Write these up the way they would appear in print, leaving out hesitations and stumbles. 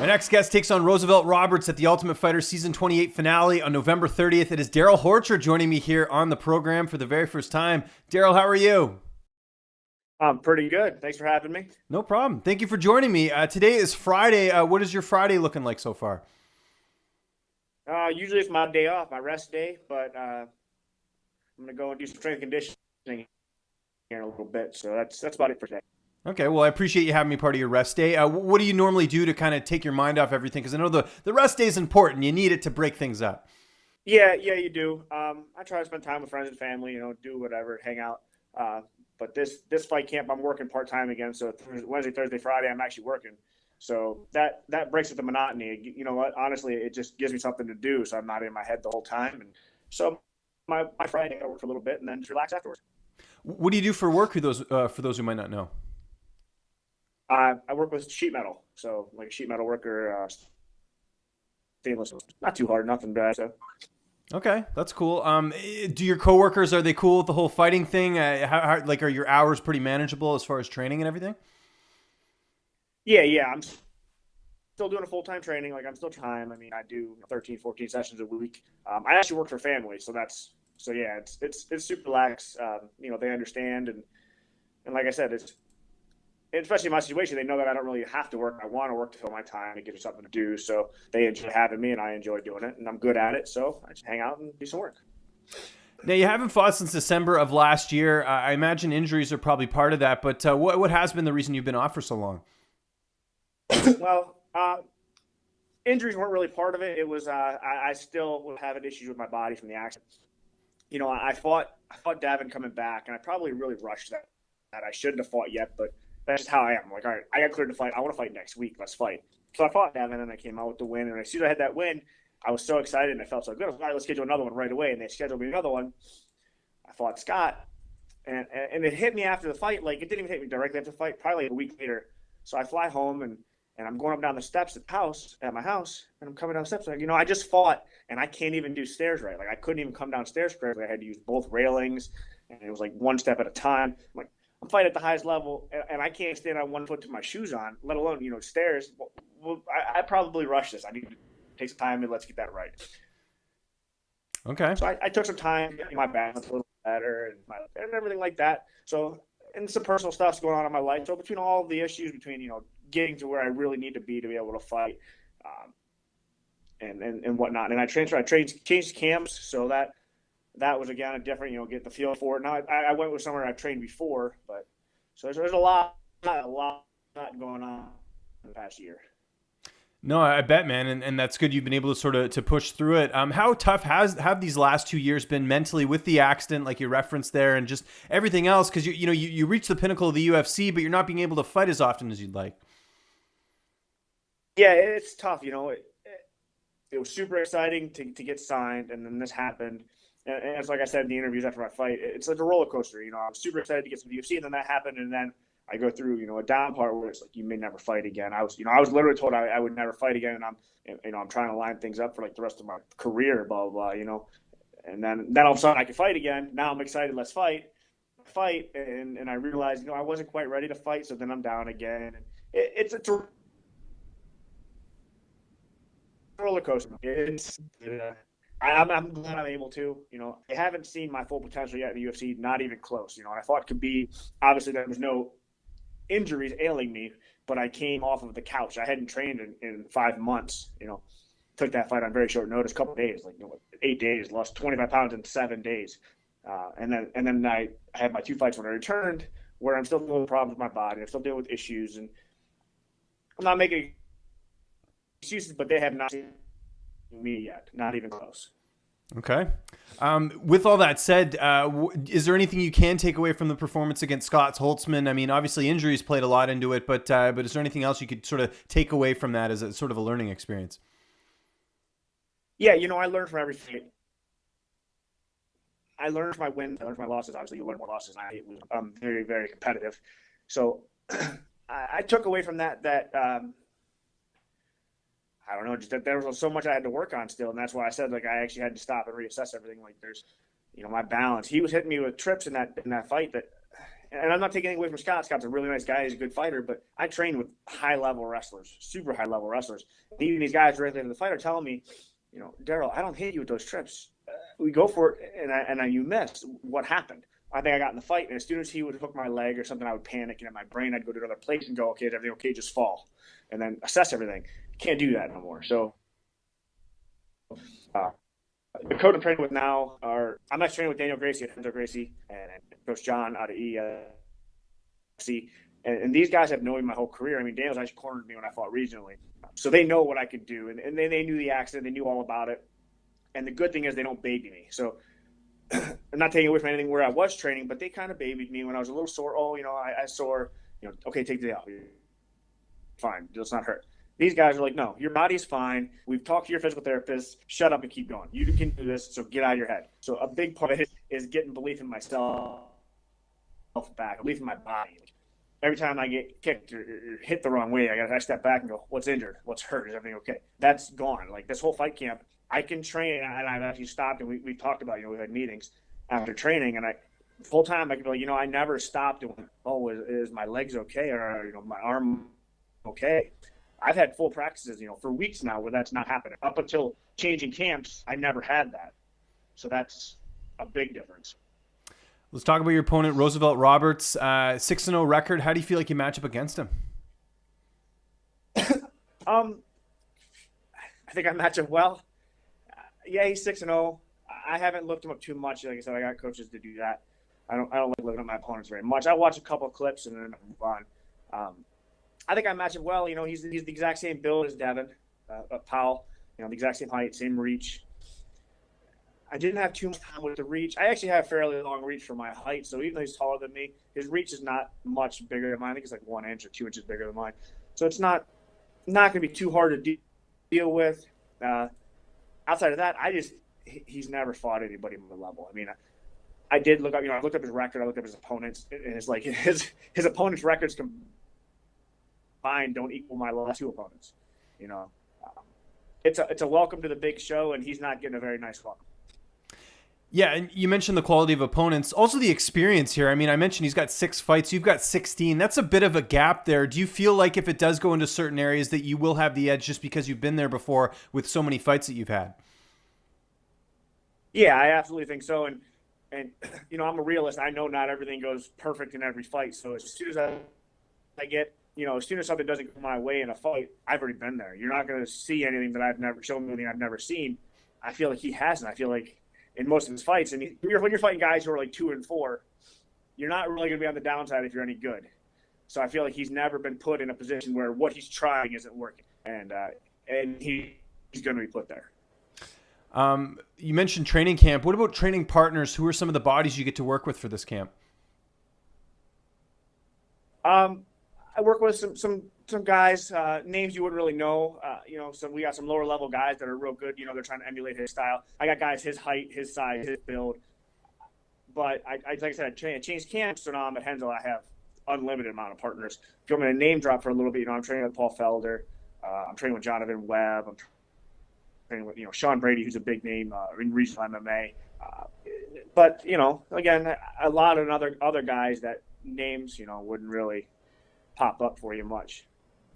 My next guest takes on Roosevelt Roberts at the Ultimate Fighter Season 28 finale on November 30th. It is Darrell Horcher joining me here on the program for the very first time. Darrell, how are you? I'm pretty good. Thanks for having me. No problem. Thank you for joining me. Today is Friday. What is your Friday looking like so far? Usually it's my day off, my rest day, but I'm gonna go and do some strength conditioning here in a little bit. So that's about it for today. Okay, well, I appreciate you having me part of your rest day. What do you normally do to kind of take your mind off everything? Because I know the rest day is important. You need it to break things up. Yeah, you do. I try to spend time with friends and family, do whatever, hang out. But this fight camp, I'm working part-time again. So Wednesday, Thursday, Friday, I'm actually working. So that breaks up the monotony. You know what? Honestly, it just gives me something to do, so I'm not in my head the whole time. And so my Friday, I work for a little bit and then just relax afterwards. What do you do for work? For those who might not know. I work with sheet metal, so like a sheet metal worker, stainless. Not too hard, nothing bad. So. Okay, that's cool. Do your coworkers, are they cool with the whole fighting thing? Are your hours pretty manageable as far as training and everything? Yeah. I'm still doing a full-time training. Like I'm still trying. I mean, I do 13, 14 sessions a week. I actually work for family, so yeah, it's super relaxed. They understand and like I said, especially in my situation, they know that I don't really have to work. I want to work to fill my time and give me something to do. So they enjoy having me and I enjoy doing it and I'm good at it. So I just hang out and do some work. Now, you haven't fought since December of last year. I imagine injuries are probably part of that, but what has been the reason you've been off for so long? Well, injuries weren't really part of it. It was I still was having issues with my body from the accident. I fought Davin coming back and I probably really rushed that. I shouldn't have fought yet, but that's just how I am. I'm like, all right, I got cleared to fight. I want to fight next week. Let's fight. So I fought Davin, and I came out with the win. And as soon as I had that win, I was so excited, and I felt so good. I was like, all right, let's schedule another one right away. And they scheduled me another one. I fought Scott, and it hit me after the fight. Like, it didn't even hit me directly after the fight, probably like a week later. So I fly home, and I'm going up down the steps at my house, and I'm coming down the steps. Like, I just fought, and I can't even do stairs right. Like, I couldn't even come downstairs correctly. I had to use both railings, and it was like one step at a time. I'm like, I'm fighting at the highest level, and I can't stand on one foot to my shoes on, let alone, stairs. Well, I probably rushed this. I need to take some time and let's get that right. Okay. So I took some time, getting my balance a little better and everything like that. So, and some personal stuff's going on in my life. So between all the issues, between, getting to where I really need to be able to fight and whatnot. And I changed camps, so that was again a different, get the feel for it. Now I went with somewhere I've trained before, but so there's a lot going on in the past year. No, I bet, man, and that's good. You've been able to push through it. How tough have these last 2 years been mentally with the accident, like you referenced there, and just everything else? Because you reach the pinnacle of the UFC, but you're not being able to fight as often as you'd like. Yeah, it's tough. It was super exciting to get signed, and then this happened. And it's like I said in the interviews after my fight, it's like a roller coaster. I was super excited to get some UFC, and then that happened, and then I go through, a down part where it's like you may never fight again. I was literally told I would never fight again, and I'm trying to line things up for like the rest of my career, blah blah blah, and then all of a sudden I can fight again. Now I'm excited, let's fight, and I realized I wasn't quite ready to fight, so then I'm down again, and it's a roller coaster. I'm glad I'm able to. I haven't seen my full potential yet in the UFC, not even close. And I thought Khabib, obviously there was no injuries ailing me, but I came off of the couch. I hadn't trained in 5 months. Took that fight on very short notice, a couple of days, 8 days, lost 25 pounds in 7 days. And then I had my 2 fights when I returned, where I'm still dealing with problems with my body. I'm still dealing with issues, and I'm not making excuses, but they have not seen me yet, not even close. Okay. With all that said, is there anything you can take away from the performance against Scott Holtzman? I mean, obviously injuries played a lot into it, but is there anything else you could sort of take away from that as a sort of a learning experience? Yeah, I learned from every fight. I learned from my wins. I learned from my losses. Obviously, you learn more losses. I'm very, very competitive. So I took away from that I don't know, just that there was so much I had to work on still, and that's why I said I actually had to stop and reassess everything. Like there's, my balance. He was hitting me with trips in that fight that and I'm not taking anything away from Scott. Scott's a really nice guy. He's a good fighter, but I train with high-level wrestlers, super high-level wrestlers. And even these guys right there in the fight are telling me, Darrell, I don't hit you with those trips. We go for it, and you miss. What happened? I think I got in the fight, and as soon as he would hook my leg or something, I would panic, and in my brain, I'd go to another place and go, okay, is everything okay? Just fall, and then assess everything. Can't do that no more. So the coach I'm training with now I'm actually training with Daniel Gracie at Hunter Gracie and Coach John out of EC. And these guys have known me my whole career. I mean, Daniel's actually cornered me when I fought regionally. So they know what I could do. And they knew the accident. They knew all about it. And the good thing is they don't baby me. So I'm not taking away from anything where I was training, but they kind of babied me when I was a little sore. Oh, I sore. Okay, take the day off. Fine. Let's not hurt. These guys are like, no, your body's fine. We've talked to your physical therapist. Shut up and keep going. You can do this, so get out of your head. So a big part of it is getting belief in myself back, belief in my body. Every time I get kicked or hit the wrong way, I step back and go, what's injured? What's hurt? Is everything okay? That's gone. Like this whole fight camp, I can train, and I've actually stopped, and we talked about, we had meetings after training, and full time I could be like, I never stopped and went, oh, is my legs okay? Or, my arm okay? I've had full practices, for weeks now where that's not happening. Up until changing camps, I never had that. So that's a big difference. Let's talk about your opponent, Roosevelt Roberts, 6-0 record. How do you feel like you match up against him? I think I match up well. Yeah, he's 6-0. I haven't looked him up too much. Like I said, I got coaches to do that. I don't like looking at my opponents very much. I watch a couple of clips and then move on. I think I match him well. He's the exact same build as Devin Powell. The exact same height, same reach. I didn't have too much time with the reach. I actually have fairly long reach for my height, so even though he's taller than me, his reach is not much bigger than mine. I think it's like 1 inch or 2 inches bigger than mine. So it's not going to be too hard to deal with. Outside of that, he's never fought anybody on the level. I mean, I did look up. I looked up his record. I looked up his opponents, and it's like his opponents' records combined don't equal my last 2 opponents. It's a welcome to the big show, and he's not getting a very nice welcome. Yeah, and you mentioned the quality of opponents, also the experience here. I mean, I mentioned he's got 6 fights, you've got 16. That's a bit of a gap there. Do you feel like if it does go into certain areas that you will have the edge just because you've been there before with so many fights that you've had? Yeah, I absolutely think so. And I'm a realist. I know not everything goes perfect in every fight. So as soon as I get, as soon as something doesn't go my way in a fight, I've already been there. You're not going to see anything that I've never shown me, anything I've never seen. I feel like he hasn't. I feel like in most of his fights, and when you're fighting guys who are like 2 and 4, you're not really going to be on the downside if you're any good. So I feel like he's never been put in a position where what he's trying isn't working, and he's going to be put there. You mentioned training camp. What about training partners? Who are some of the bodies you get to work with for this camp? I work with some guys, names you wouldn't really know. We got some lower level guys that are real good. They're trying to emulate his style. I got guys his height, his size, his build. But like I said, I changed camps, so now I'm at Hensel. I have unlimited amount of partners. If you want me to name drop for a little bit, I'm training with Paul Felder. I'm training with Jonathan Webb. I'm training with Sean Brady, who's a big name in regional MMA. But again, a lot of other guys that names wouldn't really pop up for you much.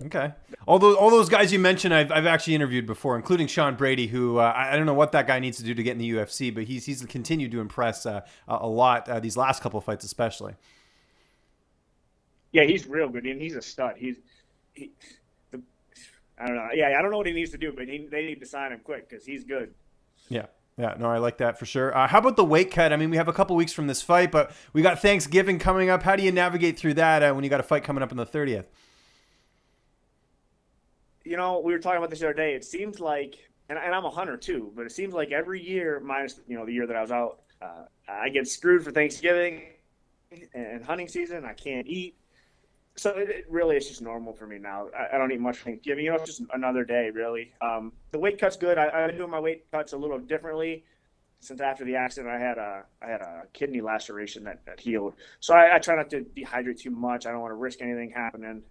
Okay. All those guys you mentioned, I've actually interviewed before, including Sean Brady, who I don't know what that guy needs to do to get in the UFC, but he's continued to impress a lot these last couple of fights, especially. Yeah, he's real good, and he's a stud. I don't know. Yeah, I don't know what he needs to do, but they need to sign him quick because he's good. Yeah. Yeah, no, I like that for sure. How about the weight cut? I mean, we have a couple weeks from this fight, but we got Thanksgiving coming up. How do you navigate through that when you got a fight coming up on the 30th? We were talking about this the other day. It seems like, and I'm a hunter too, but it seems like every year, minus the year that I was out, I get screwed for Thanksgiving and hunting season. I can't eat. So it really is just normal for me now. I don't eat much for Thanksgiving. It's just another day, really. The weight cut's good. I've been doing my weight cuts a little differently since after the accident. I had a kidney laceration that healed. So I try not to dehydrate too much. I don't want to risk anything happening.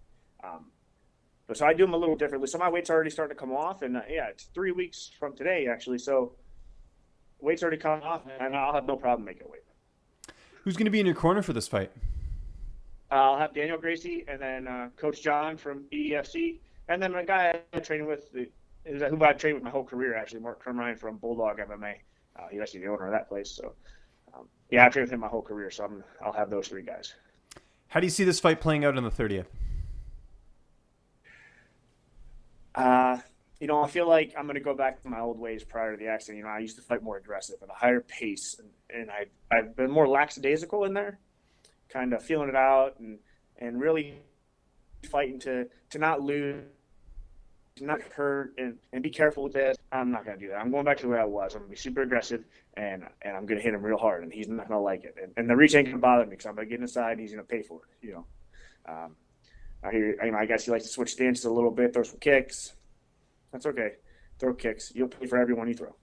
So I do them a little differently. So my weight's already starting to come off, and it's 3 weeks from today actually. So weight's already come off, and I'll have no problem making weight. Who's going to be in your corner for this fight? I'll have Daniel Gracie, and then Coach John from EFC, and then a guy I'm training with, who I've trained with my whole career, actually, Mark Kermine from Bulldog MMA. He's actually the owner of that place. So, yeah, I've trained with him my whole career, so I'll have those three guys. How do you see this fight playing out on the 30th? I feel like I'm going to go back to my old ways prior to the accident. I used to fight more aggressive at a higher pace, and I've been more lackadaisical in there, kind of feeling it out and really fighting to not lose, to not hurt, and be careful with this. I'm not going to do that. I'm going back to the way I was. I'm going to be super aggressive, and I'm going to hit him real hard, and he's not going to like it. And the reach ain't going to bother me because I'm going to get inside, and he's going to pay for it. I guess he likes to switch stances a little bit, throw some kicks. That's okay. Throw kicks. You'll pay for every one you throw.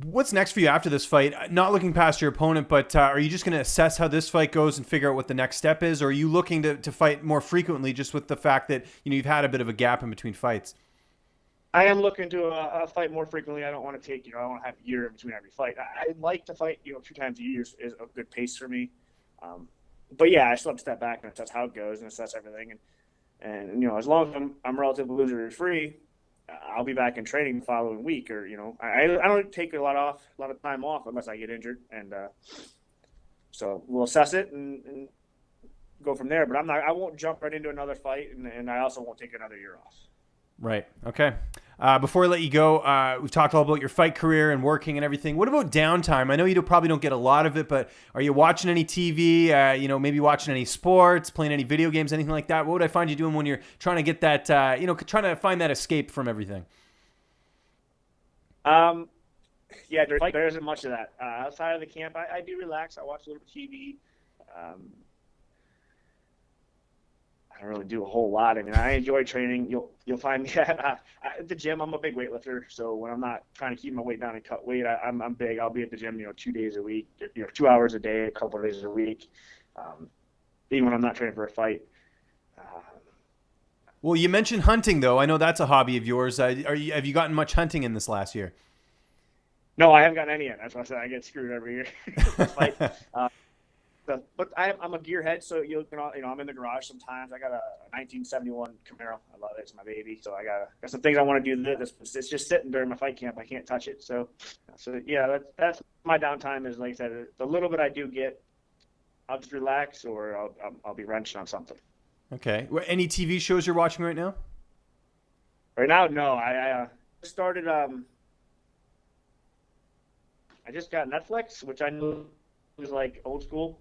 What's next for you after this fight? Not looking past your opponent, but are you just going to assess how this fight goes and figure out what the next step is? Or are you looking to fight more frequently just with the fact that you've had a bit of a gap in between fights? I am looking to fight more frequently. I don't want to take, I want to have a year in between every fight. I'd like to fight, 2 times a year is a good pace for me. But yeah, I still have to step back and assess how it goes and assess everything. And as long as I'm relatively injury free, I'll be back in training the following week. Or I don't take a lot of time off unless I get injured, and so we'll assess it and go from there. But I won't jump right into another fight, and I also won't take another year off. Right. Okay. Before I let you go, we've talked all about your fight career and working and everything. What about downtime? I know you probably don't get a lot of it, but are you watching any TV? Maybe watching any sports, playing any video games, anything like that? What would I find you doing when you're trying to get that, trying to find that escape from everything? Yeah, there isn't much of that. Outside of the camp, I do relax. I watch a little TV. I don't really do a whole lot. I enjoy training. You'll find me at the gym. I'm a big weightlifter, so when I'm not trying to keep my weight down and cut weight, I'm big. I'll be at the gym, 2 days a week, 2 hours a day, a couple of days a week, even when I'm not training for a fight. Well, you mentioned hunting, though. I know that's a hobby of yours. Have you gotten much hunting in this last year? No, I haven't gotten any yet. That's why I said I get screwed every year. But I'm a gearhead, so I'm in the garage sometimes. I got a 1971 Camaro. I love it. It's my baby. So I got some things I want to do. It's just sitting during my fight camp. I can't touch it. So yeah, that's my downtime. Is like I said, the little bit I do get, I'll just relax, or I'll be wrenching on something. Okay. Any TV shows you're watching right now? Right now, no. I started. I just got Netflix, which I knew was like old school.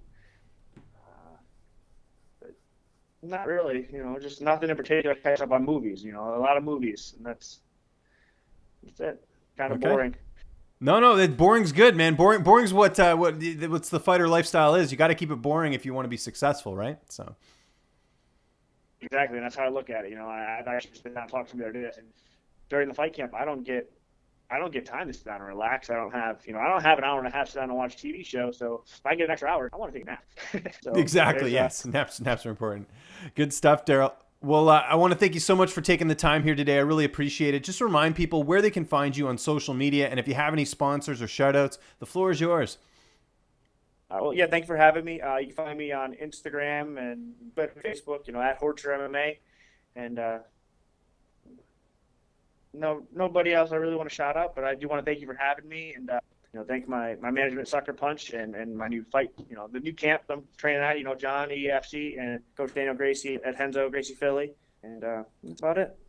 Not really, just nothing in particular. Catch up on movies, a lot of movies, and that's it. Kind of boring. No, boring's good, man. Boring's what's the fighter lifestyle is. You got to keep it boring if you want to be successful, right? So. Exactly, and that's how I look at it. I've actually been down and talked to them the other day, and during the fight camp, I don't get time to sit down and relax. I don't have an hour and a half to sit down and watch a TV show. So if I get an extra hour, I want to take a nap. So exactly. Yes. Naps are important. Good stuff, Darrell. Well, I want to thank you so much for taking the time here today. I really appreciate it. Just remind people where they can find you on social media. And if you have any sponsors or shout outs, the floor is yours. Well, yeah, thanks for having me. You can find me on Instagram and Facebook, at Horcher MMA. And, no, nobody else I really want to shout out, but I do want to thank you for having me, and thank my management, Sucker Punch, and my new fight, the new camp I'm training at, John EFC and Coach Daniel Gracie at Henzo Gracie Philly, and that's about it.